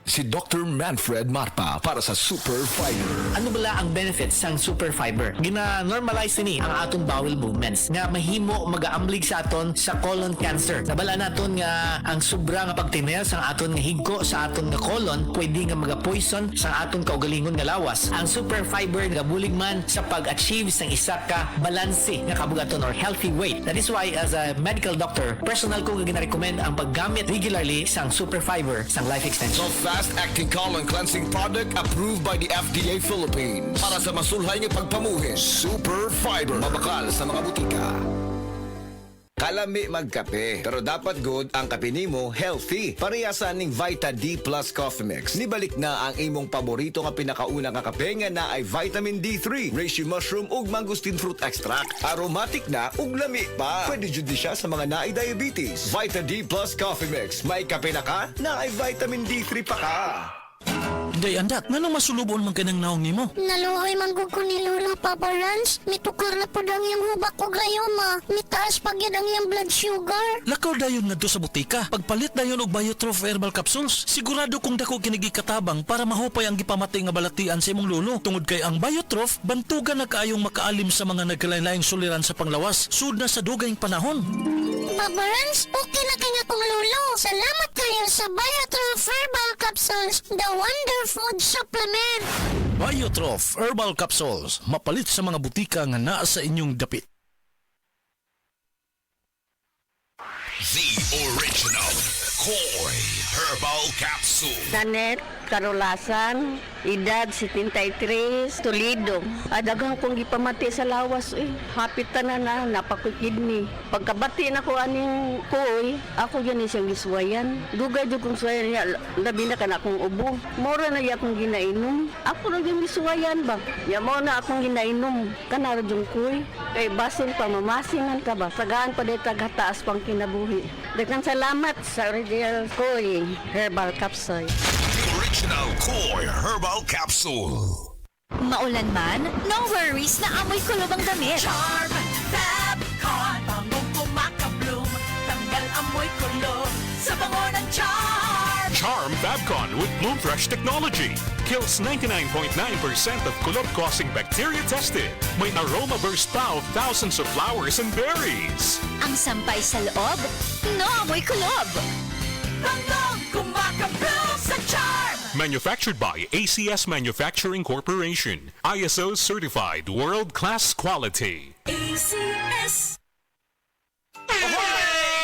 si Dr. Manfred Marpa para sa Super Fiber. Ano bala ang benefits sang super fiber? Gina-normalize ni ang aton bowel movements nga mahimo magaamblig sa aton sa colon cancer. Nabala naton nga ang sobra nga pagtinel sa aton nga higko sa aton nga colon pwede nga maga-poison sa aton kaugalingon nga lawas. Ang super fiber gabulig man sa pag-achieve sang isa ka balanse nga kabugaton or healthy weight. That is why as a medical doctor, personal ko nga gina-recommend ang paggamit regularly sang super fiber sang life extension. So fast-acting colon cleansing product approved by the FDA Philippines para sa masulhay ng pagpamuhin. Super Fiber. Mabakal sa mga butika. Kalami magkape, pero dapat good ang kape nimo healthy. Parehasan ning Vita D Plus Coffee Mix. Nibalik na ang imong paborito nga pinakauna nga kape nga na ay vitamin D3, reishi mushroom ug mangosteen fruit extract. Aromatic na ug lami pa. Pwede jud di siya sa mga naay diabetes. Vita D Plus Coffee Mix. May kape na ka, na ay vitamin D3 pa ka. Day andak, nganong masulubon man kanang naong nimo? Naluhoy man gud ko ni Lola Papa Rans. Mitukar na po ang iyang hubak ko gayoma. Mitaas pag yan ang iyang blood sugar. Lakaw dayon ngadto sa butika. Pagpalit dayon og Biotrof herbal capsules, sigurado kung dako kinigi katabang para mahupay ang gipamatay nga balatian sa imong lolo. Tungod kay ang Biotrof bantugan na kaayong makaalim sa mga nagkalain-laing suliran sa panglawas sud na sa dugayng panahon. Papa Rans, okay na kanya kong lolo. Salamat kayo sa Biotrof Herbal Capsules, the Wonder Food Supplement. Biotrof herbal capsules, mapalit sa mga butika nga naa sa inyong dapit. The original Koi Herbal Capsule. Janet Carolasan, edad 73, Toledo. Adagang kong gipamati sa lawas Hapit na napakikidney. Pagkabati na ko aning koy, ako yan siyang giswayan. Dugay jud kong swayan niya, labi na kana akong ubo. Mora na iya akong ginainom. Ako na yung giswayan ba? Ya mo na akong ginainom. Kana ra jung koy. Kay basin pa mamasingan ka ba? Sagaan pa dito taghataas pang kinabuhi. Daghang salamat sa original koy herbal capsule. Original Koi Herbal Capsule. Maulan man, no worries na amoy kulob ang damit. Charm Fabcon, bangong kumakabloom, tanggal amoy kulob sa bango ng Charm. Charm Fabcon with Bloom Fresh technology kills 99.9% of kulob-causing bacteria tested. May aroma burst pa of thousands of flowers and berries. Ang sampay sa loob, no amoy kulob. Bangong kumakabloom sa Charm. Manufactured by ACS Manufacturing Corporation. ISO certified world-class quality. ACS.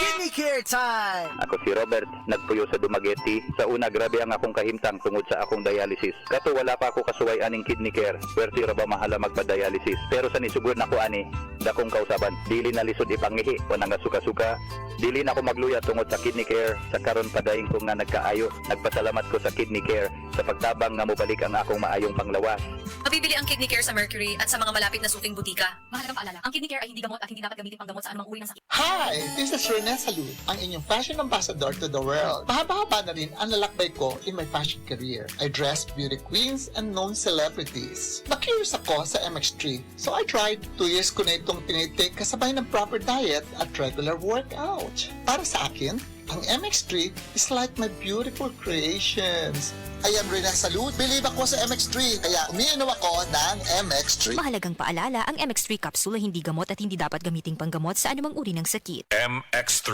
Kidney Care Time! Ako si Robert, nagpuyo sa Dumaguete. Sa una, grabe ang akong kahimtang tungod sa akong dialysis. Kato wala pa ako kasuway aning kidney care. Pwerte ra ba mahala magpa-dialysis? Pero sa nisugod na ko ani, dakong kausaban. Dili na lisod ipangihi, o nga suka-suka. Dili na ako magluya tungod sa kidney care. Sa karon padayon ko nga nagkaayo. Nagpasalamat ko sa kidney care sa pagtabang nga mobalik ang akong maayong panglawas. Mabibili ang kidney care sa Mercury at sa mga malapit na suking butika. Mahalagang paalala, ang kidney care ay hindi gamot at hindi dapat gamitin pang gamot sa anumang uri ng sakit. Hi! This is Rene Salud, ang inyong fashion ambassador to the world. Mahaba-haba na rin ang lalakbay ko in my fashion career. I dress beauty queens and known celebrities. Na-curious ako sa MX3, so I tried. 2 years ko na itong tinitake kasabay ng proper diet at regular workout. Para sa akin, ang MX3 is like my beautiful creations. I am Rene Salud. Believe ako sa MX3, kaya umiinom ako ng MX3. Mahalagang paalala, ang MX3 capsule ay hindi gamot at hindi dapat gamiting panggamot sa anumang uri ng sakit. MX3.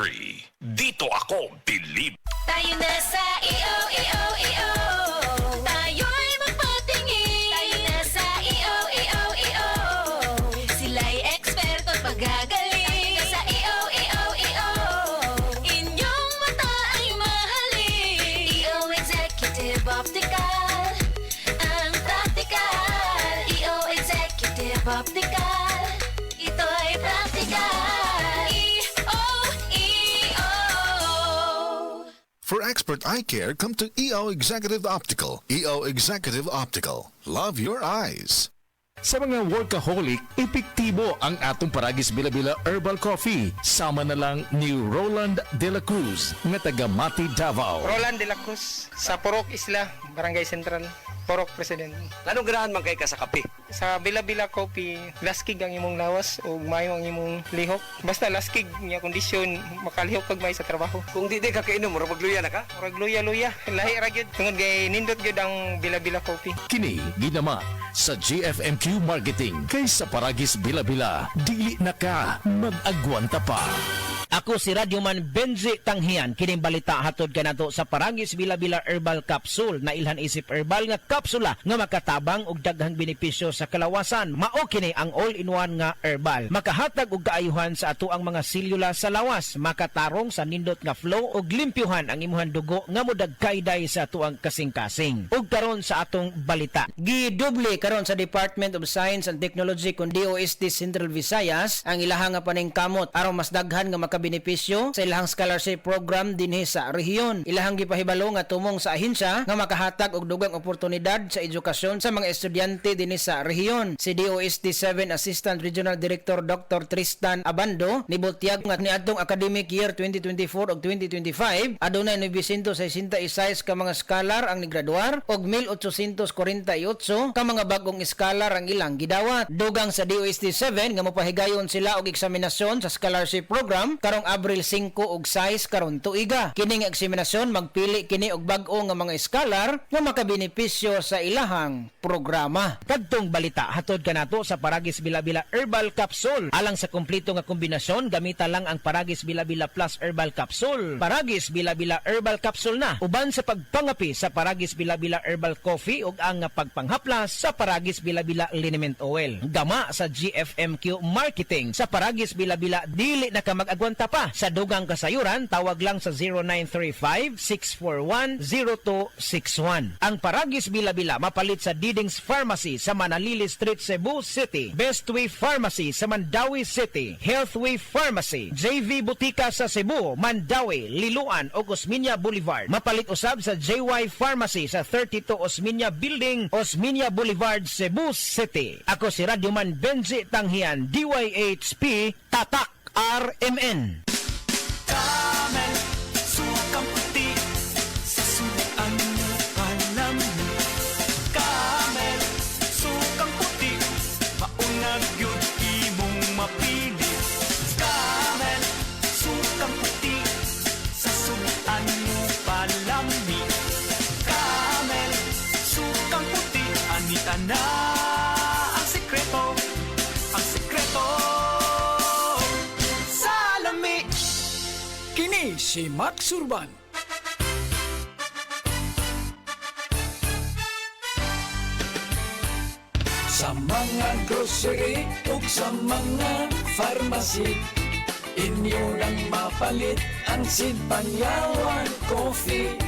Dito ako, believe. Tayo na sa EO. Tayo'y magpatingin. Tayo na sa EO. Sila'y eksperto at pagagaling. Tayo na sa EO. Inyong mata ay mahalin. EO Executive Optical. Ang practical. EO Executive Optical. Ito ay practical. EO. For expert eye care, come to EO Executive Optical. EO Executive Optical. Love your eyes. Sa mga workaholic, epektibo ang atong Paragis Bila-Bila Herbal Coffee. Sama na lang ni Roland De La Cruz, nga taga Mati, Davao. Roland De La Cruz, sa Porok Isla, Barangay Central, Porok President. Anong ganahan man kay ka sa kape? Sa Bila-Bila Coffee, laskig ang imong lawas o mayo ang imong lihok. Basta laskig niya kondisyon, makalihok kag may sa trabaho. Kung di ka kainom, mura magluya na ka? Murag luya-luya. Lahi ra gyud tungod kay nindot gyud ang Bila-Bila Coffee. Kini ginama sa GFMQ Marketing kay sa Paragis Bila-Bila. Dili na ka mag-agwanta pa. Ako si Radyoman Benji Tanghian, kining balita hatod kanato sa Paragis Bila-Bila Herbal Capsule na ilhan isip herbal nga kapsula nga makatabang og daghang benepisyo sa kalawasan. Mao kini ang all-in-one nga herbal. Makahatag og kaayuhan sa ato ang mga selula sa lawas, makatarong sa nindot nga flow og limpyuhan ang imuhang dugo nga modagkayday sa ato ang kasing-kasing. Ug karon sa atong balita, gidoble karon sa Department of Science and Technology kun DOST Central Visayas ang ilahang nga paningkamot aron mas daghan nga benepisyo sa ilahang scholarship program dinhi sa rehiyon. Ilahang gipahibalo nga tumong sa ahensya nga makahatag og dugang oportunidad sa edukasyon sa mga estudyante dinhi sa rehiyon. Si DOST 7 Assistant Regional Director Dr. Tristan Abando nibutyag nga niadtong academic year 2024 ug 2025 adunay 966 ka mga scholar ang nigraduar og 1848 ka mga bagong scholar ang ilang gidawat. Dugang sa DOST 7 nga mopahigayon sila og eksaminasyon sa scholarship program karong Abril 5 ug 6 karon tuiga. Kining eksaminasyon magpili kini og bag-o nga mga scholar nga makabenepisyo sa ilahang programa. Kadtong balita hatod kanato sa Paragis Bila-Bila Herbal Capsule. Alang sa kumpleto nga kombinasyon gamita lang ang Paragis Bila-Bila Plus Herbal Capsule. Paragis Bila-Bila Herbal Capsule na uban sa pagpangapi sa Paragis Bila-Bila Herbal Coffee ug ang pagpanghaplas sa Paragis Bila-Bila Liniment Oil. Gama sa GFMQ Marketing sa Paragis Bila-Bila dili na ka mag-agwanta pa. Sa dugang kasayuran, tawag lang sa 0935-641-0261. Ang Paragis Bila-Bila mapalit sa Didings Pharmacy sa Manalili Street, Cebu City, Bestway Pharmacy sa Mandawi City, Healthway Pharmacy, JV Butika sa Cebu, Mandawi, Liloan o Osmeña Boulevard. Mapalit usab sa JY Pharmacy sa 32 Osmeña Building, Osmeña Boulevard, Cebu City. Ako si Radyoman Benji Tanghian, DYHP, Tatak RMN. Camel, sukang puti, sasuan mo alam. Camel, sukang puti, maunag yun imong mapili. Camel, sukang puti, sasuan mo palami. Camel, sukang puti, anita na ang sekreto, ang sekreto. Kini si Max Urban. Sa mga grocery ug sa mga pharmacy, inyo nang mapalit ang Sid Panyawan Coffee.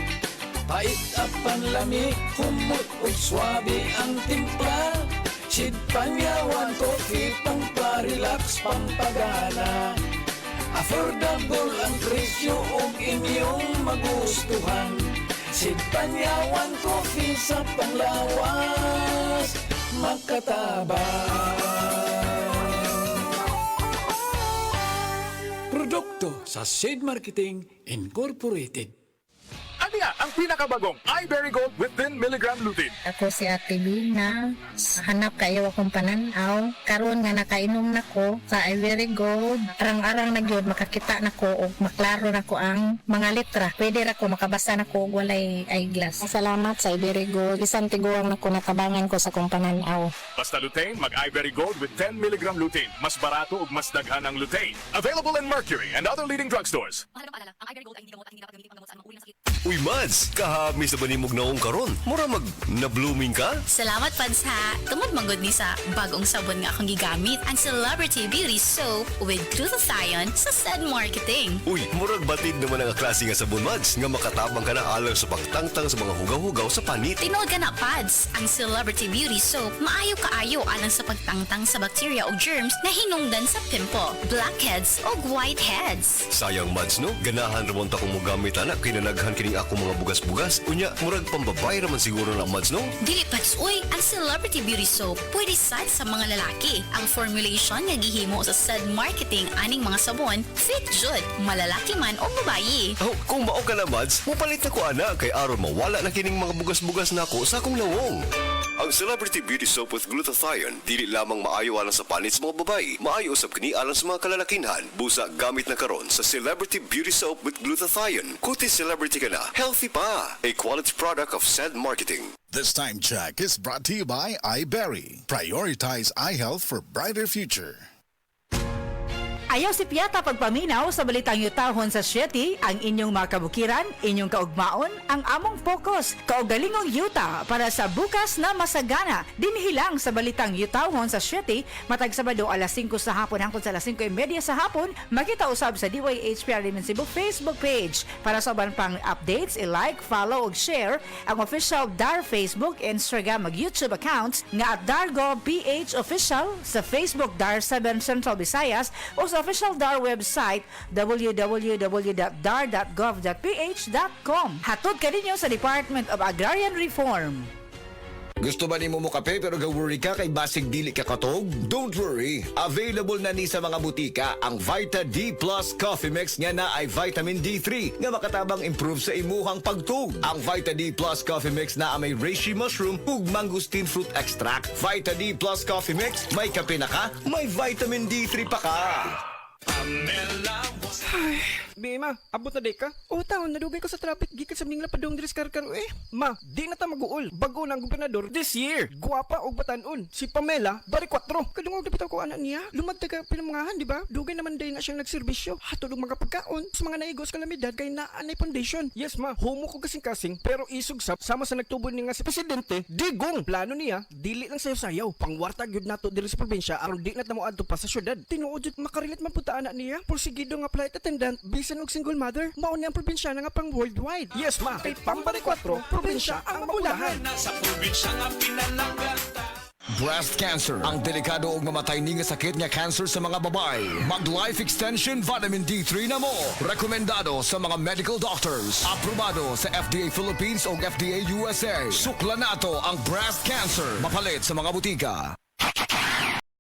Pait at panlami, humot ug swabe ang timpla. Sid Panyawan Coffee, pang-relax, pang-pagana. Affordable ang presyo ug inyong magustuhan. Sid Panyawan Coffee sa panglawas, makatabang. Produkto sa Sid Marketing Incorporated. Ano nga ang pinakabagong iBerry Gold with 10 mg lutein? Ako si Ate B na hanap kayo akong pananaw. Karon nga nakainom na ko sa iBerry Gold. Arang-arang na gyud makakita na ko o maklaro na ko ang mga litra. Pwede ra ko makabasa na ko og walay eyeglass. Salamat sa iBerry Gold. Isang tiguang na ko natabangan ko sa akong pananaw. Basta lutein, mag iBerry Gold with 10 mg lutein. Mas barato ug mas daghan ang lutein. Available in Mercury and other leading drugstores. Mahalagang paalala, ang iBerry Gold ay hindi gamot at hindi dapat gamitin panggamot sa anumang uri ng sakit. Uy, Mads! Kahamis na ba ni Mugnaong karon? Mura na-blooming ka? Salamat, Pads, ha! Tungod manggod ni sa bagong sabon nga akong gigamit, ang Celebrity Beauty Soap with glutathione sa Sid Marketing. Uy, murag batid naman ang klase nga sabon, Mads, nga makatabang ka na alang sa pagtangtang sa mga hugaw-hugaw sa panit. Tinood ka na, Pads! Ang Celebrity Beauty Soap maayo kaayo alang sa pagtangtang sa bakterya o germs na hinungdan sa pimple, blackheads o whiteheads. Sayang, Mads, no? Ganahan ramon ta kung mo gamit anak, kinanaghan kining ako mga bugas bugas-bugas. Unya, murag pambabay raman siguro lang mads, no? Dili pats, uy, ang Celebrity Beauty Soap pwede sad sa mga lalaki. Ang formulation nga gihimo sa said marketing aning mga sabon, fit jud, malalaki man o babayi. Oh, kung mao ka na mads, mupalit na ko ana kay aron mawala na kining mga bugas-bugas nako sa akong lawong. Ang Celebrity Beauty Soap with Glutathione dili lamang maayo alang sa panit sa mga babae, maayo usab kini alang sa mga kalalakinhan. Busa gamit na karon sa Celebrity Beauty Soap with Glutathione. Kuti celebrity ka na, healthy pa. A quality product of said marketing. This time check is brought to you by iBerry. Prioritize eye health for brighter future. Ayaw si Piata pagpaminaw sa balitang yutahon sa Sieti, ang inyong mga kabukiran, inyong kaugmaon, ang among focus, kaugalingong yuta para sa bukas na masagana. Dinhilang sa balitang yutahon sa Sieti, matag Sabado alas 5 sa hapon hangtod sa alas 5:30 sa hapon, makita usab sa DYHPR Cebu Facebook page. Para sa uban pang updates, i-like, follow ug share ang official DAR Facebook, Instagram ug YouTube accounts nga at DarGovPH Official sa Facebook DAR 7 Central Visayas o sa official DAR website www.dar.gov.ph.com. Hatod ka ninyo sa Department of Agrarian Reform. Gusto ba ni mo kape pero ga-worry ka kay basig dili ka katog? Don't worry. Available na ni sa mga butika ang Vita D Plus Coffee Mix nga na ay vitamin D3 nga makatabang improve sa imuhang pagtug. Ang Vita D Plus Coffee Mix na may reishi mushroom ug mangosteen fruit extract. Vita D Plus Coffee Mix, may kape na ka, may vitamin D3 pa ka. Ay, Bima, abot na day ka? O taon, nadugay ko sa traffic, gikan sa mning lapadong diris karkaro eh. Ma, di na ta mag-uol. Bago na ang gobernador this year. Guwapa og batanon. Si Pamela, bari 4. Kadungog na bitaw ko anak niya. Lumagta ka pinamangahan, di ba? Dugay naman day na siyang nagserbisyo. Hatod og mga pagkaon sa mga naigos kalamidad kay naanay foundation. Yes ma, homo ko kasing-kasing, pero isog sama sa nagtubo ni nga si presidente, digong. Plano niya, dili lang sayaw-sayaw. Pangwarta gyud nato diri sa probinsya aron di na ta moadto pa sa syudad. Tinuod jud makarilit man punta anak niya. Porsigido nga flight attendant, bisan og single mother, mao ni ang probinsya nga pang worldwide. Yes ma, kay pambari 4, probinsya ang maulahan. Sa probinsya nga pinalangata. Breast cancer, ang delikado ug mamatay ni nga sakit nga cancer sa mga babae. Mag Life Extension Vitamin D3 na mo. Rekomendado sa mga medical doctors. Aprobado sa FDA Philippines ug FDA USA. Sukla nato ang breast cancer. Mapalit sa mga butika.